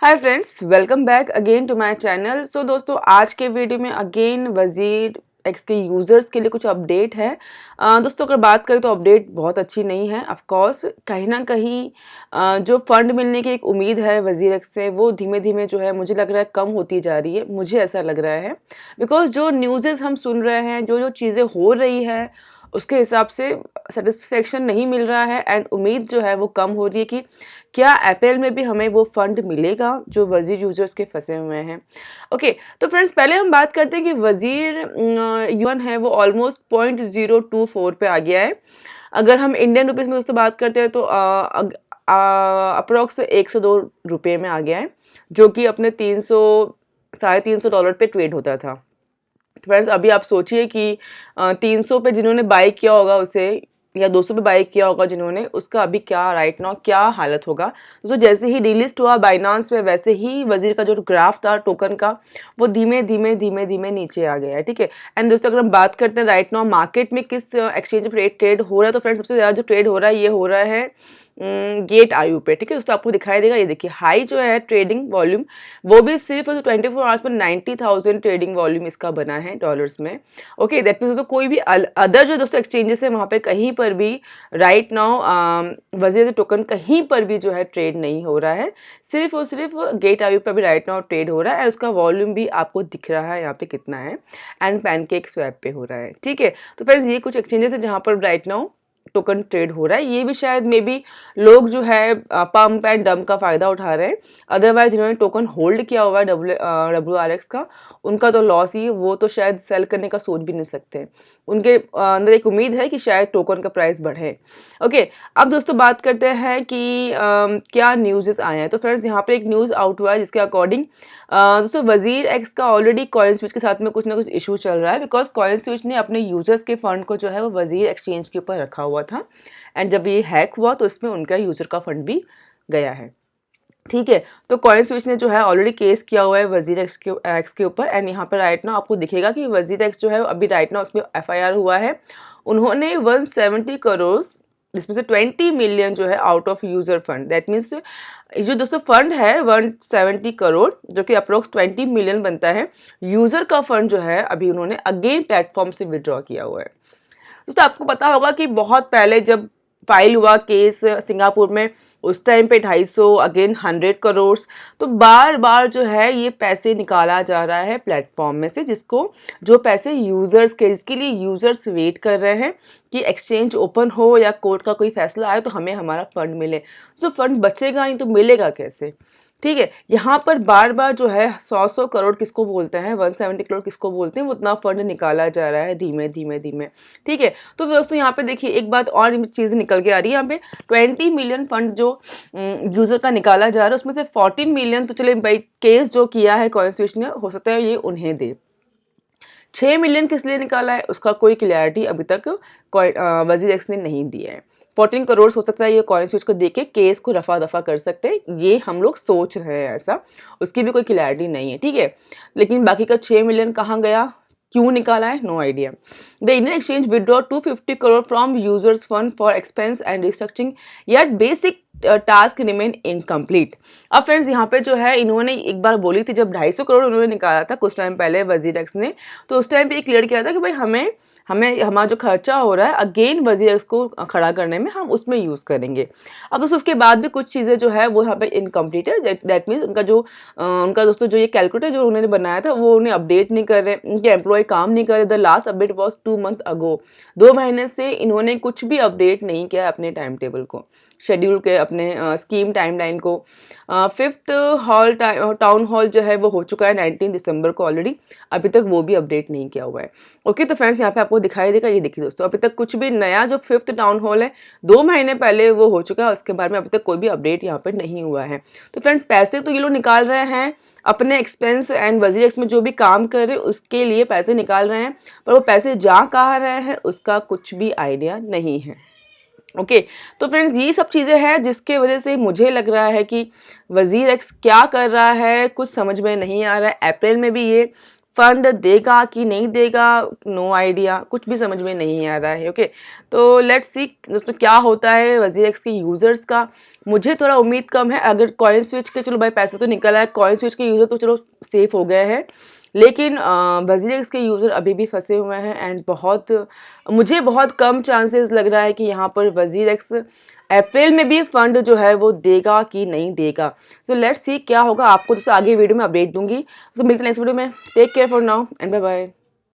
Hi friends, welcome back again to my channel. So दोस्तों, आज के वीडियो में अगेन वज़ीर एक्स के यूज़र्स के लिए कुछ अपडेट है। दोस्तों, अगर बात करें तो अपडेट बहुत अच्छी नहीं है। ऑफ कोर्स कहीं ना कहीं जो फ़ंड मिलने की एक उम्मीद है वज़ीर एक्स से, वो धीमे धीमे जो है मुझे लग रहा है कम होती जा रही है। मुझे ऐसा लग रहा है बिकॉज जो न्यूज़ेस हम सुन रहे हैं, जो जो चीज़ें हो रही है, उसके हिसाब से सेटिस्फेक्शन नहीं मिल रहा है एंड उम्मीद जो है वो कम हो रही है कि क्या अप्रैल में भी हमें वो फंड मिलेगा जो वज़ीर यूजर्स के फंसे हुए हैं। ओके, तो फ्रेंड्स पहले हम बात करते हैं कि वज़ीर युआन है वो ऑलमोस्ट 0.024 पे आ गया है। अगर हम इंडियन रुपीज़ में दोस्तों बात करते हैं तो अप्रोक्स 102 रुपये में आ गया है, जो कि अपने 300 $350 पे ट्रेड होता था। फ्रेंड्स अभी आप सोचिए कि 300 पे जिन्होंने बाई किया होगा उसे, या 200 पे बाई किया होगा जिन्होंने, उसका अभी क्या राइट नाउ क्या हालत होगा। तो जैसे ही डीलिस्ट हुआ बाइनांस पे, वैसे ही वज़ीर का जो ग्राफ था टोकन का, वो धीमे धीमे धीमे धीमे नीचे आ गया है। ठीक है। एंड दोस्तों, अगर हम बात करते हैं राइट नाउ मार्केट में किस एक्सचेंज पे ट्रेड हो रहा है, तो फ्रेंड्स सबसे ज़्यादा जो ट्रेड हो रहा है ये हो रहा है गेट आयु पे। ठीक है दोस्तों, आपको दिखाई देगा, ये देखिए हाई जो है ट्रेडिंग वॉल्यूम, वो भी सिर्फ 24 आवर्स पर 90,000 ट्रेडिंग वॉल्यूम इसका बना है डॉलर्स में। ओके, दैट मीन्स दोस्तों कोई भी अदर जो दोस्तों एक्सचेंजेस है वहाँ पे कहीं पर भी राइट नाउ वज़ीर टोकन कहीं पर भी जो है ट्रेड नहीं हो रहा है। सिर्फ और सिर्फ गेट आयु पे भी राइट नाउ ट्रेड हो रहा है, और उसका वॉल्यूम भी आपको दिख रहा है यहाँ पे कितना है, एंड पैनकेक स्वैप पे हो रहा है। ठीक है, तो फ्रेंड्स ये कुछ एक्सचेंजेस है जहाँ पर राइट नाउ टोकन ट्रेड हो रहा है। ये भी शायद मे बी लोग जो है पंप एंड डंप का फ़ायदा उठा रहे हैं। अदरवाइज जिन्होंने टोकन होल्ड किया हुआ है WRX का, उनका तो लॉस ही, वो तो शायद सेल करने का सोच भी नहीं सकते। उनके अंदर एक उम्मीद है कि शायद टोकन का प्राइस बढ़े। ओके, अब दोस्तों बात करते हैं कि क्या न्यूज़ आए हैं। तो फ्रेंड्स यहाँ पे एक न्यूज़ आउट हुआ है जिसके अकॉर्डिंग दोस्तों वज़ीर एक्स का ऑलरेडी कॉइन स्विच के साथ में कुछ ना कुछ इशू चल रहा है, बिकॉज कॉइन स्विच ने अपने यूजर्स के फंड को जो है वो वज़ीर एक्सचेंज के ऊपर रखा हुआ था, एंड जब ये हैक हुआ तो इसमें उनका यूजर का फंड भी गया है। ठीक है, तो कॉइन स्विच ने जो है ऑलरेडी केस किया हुआ है वज़ीर एक्स के ऊपर, एंड यहाँ पर राइट नाउ आपको दिखेगा कि वज़ीर एक्स जो है अभी राइट नाउ उसमें FIR हुआ है। उन्होंने 170 करोड़, जिसमें से 20 मिलियन जो है out of user fund, that means जो दोस्तों फंड है 170 करोड़, जो कि अप्रोक्स 20 मिलियन बनता है, यूजर का फंड जो है अभी उन्होंने अगेन प्लेटफॉर्म से विड्रॉ किया हुआ है। दोस्तों आपको पता होगा कि बहुत पहले जब फाइल हुआ केस सिंगापुर में, उस टाइम पे 250 अगेन 100 करोड़, तो बार बार जो है ये पैसे निकाला जा रहा है प्लेटफॉर्म में से, जिसको जो पैसे यूज़र्स के, जिसके लिए यूज़र्स वेट कर रहे हैं कि एक्सचेंज ओपन हो या कोर्ट का कोई फैसला आए तो हमें हमारा फंड मिले। तो फंड बचेगा नहीं तो मिलेगा कैसे। ठीक है, यहाँ पर बार बार जो है 100 करोड़ किसको बोलते हैं, 170 करोड़ किसको बोलते हैं, वो उतना फंड निकाला जा रहा है धीमे धीमे धीमे। ठीक है, तो दोस्तों यहाँ पे देखिए एक बात और चीज़ निकल के आ रही है। यहाँ पे 20 मिलियन फंड जो यूज़र का निकाला जा रहा है, उसमें से 14 मिलियन तो चले भाई, केस जो किया है कॉइन स्विच ने, हो सकता है ये उन्हें दे। 6 मिलियन किस लिए निकाला है उसका कोई क्लैरिटी अभी तक वज़ीर एक्स ने नहीं दिया है। 14 करोड़ हो सकता है ये कॉइन स्विच को देके केस को रफा दफा कर सकते हैं, ये हम लोग सोच रहे हैं ऐसा, उसकी भी कोई क्लैरिटी नहीं है। ठीक है, लेकिन बाकी का 6 मिलियन कहाँ गया, क्यों निकाला है, no idea. The Indian exchange withdraw 250 crore from users fund for expense and restructuring, yet basic task remain incomplete. अब फ्रेंड्स यहाँ पे जो है इन्होंने एक बार बोली थी, जब 250 करोड़ उन्होंने निकाला था कुछ टाइम पहले वज़ीर एक्स ने, तो उस टाइम पे क्लियर किया था कि भाई हमें हमारा जो खर्चा हो रहा है अगेन वज़ीर एक्स को खड़ा करने में, हम उसमें यूज़ करेंगे। अब दोस्तों उसके बाद भी कुछ चीज़ें जो है वो यहाँ पे इनकम्प्लीट है। दैट मीन्स उनका दोस्तों जो ये कैलकुलेटर जो उन्होंने बनाया था वो उन्हें अपडेट नहीं कर रहे, उनके एम्प्लॉय काम नहीं कर रहे। The last update was 2 month ago, 2 महीने से इन्होंने कुछ भी अपडेट नहीं किया अपने टाइम टेबल को, शेड्यूल के अपने स्कीम टाइमलाइन को। 5th टाउन हॉल जो है वो हो चुका है 19 दिसंबर को ऑलरेडी, अभी तक वो भी अपडेट नहीं किया हुआ है। ओके, तो फ्रेंड्स यहाँ पे आपको दिखाई देगा, ये देखिए दोस्तों अभी तक कुछ भी नया, जो 5th टाउन हॉल है 2 महीने पहले वो हो चुका है, उसके बारे में अभी तक कोई भी अपडेट यहाँ पे नहीं हुआ है। तो फ्रेंड्स पैसे तो ये लोग निकाल रहे हैं अपने एक्सपेंस एंड वज़ीर एक्स में जो भी काम कर रहे हैं उसके लिए पैसे निकाल रहे हैं, पर वो पैसे जा कहाँ रहे हैं उसका कुछ भी आइडिया नहीं है। ओके, तो फ्रेंड्स ये सब चीज़ें हैं जिसके वजह से मुझे लग रहा है कि वज़ीर एक्स क्या कर रहा है कुछ समझ में नहीं आ रहा है। अप्रैल में भी ये फंड देगा कि नहीं देगा, नो आइडिया, कुछ भी समझ में नहीं आ रहा है। ओके, तो लेट्स सी दोस्तों क्या होता है वजीर एक्स के यूज़र्स का। मुझे थोड़ा उम्मीद कम है, अगर कॉइन स्विच के चलो भाई पैसा तो निकला है, कॉइन स्विच के यूज़र तो चलो सेफ हो गए हैं, लेकिन वजीर एक्स के यूज़र अभी भी फंसे हुए हैं। एंड मुझे बहुत कम चांसेस लग रहा है कि यहाँ पर वजीर एक्स अप्रैल में भी फंड जो है वो देगा कि नहीं देगा। तो लेट्स सी क्या होगा, आपको दोस्तों आगे वीडियो में अपडेट दूंगी। तो मिलते हैं नेक्स्ट वीडियो में। Take care for now and bye bye.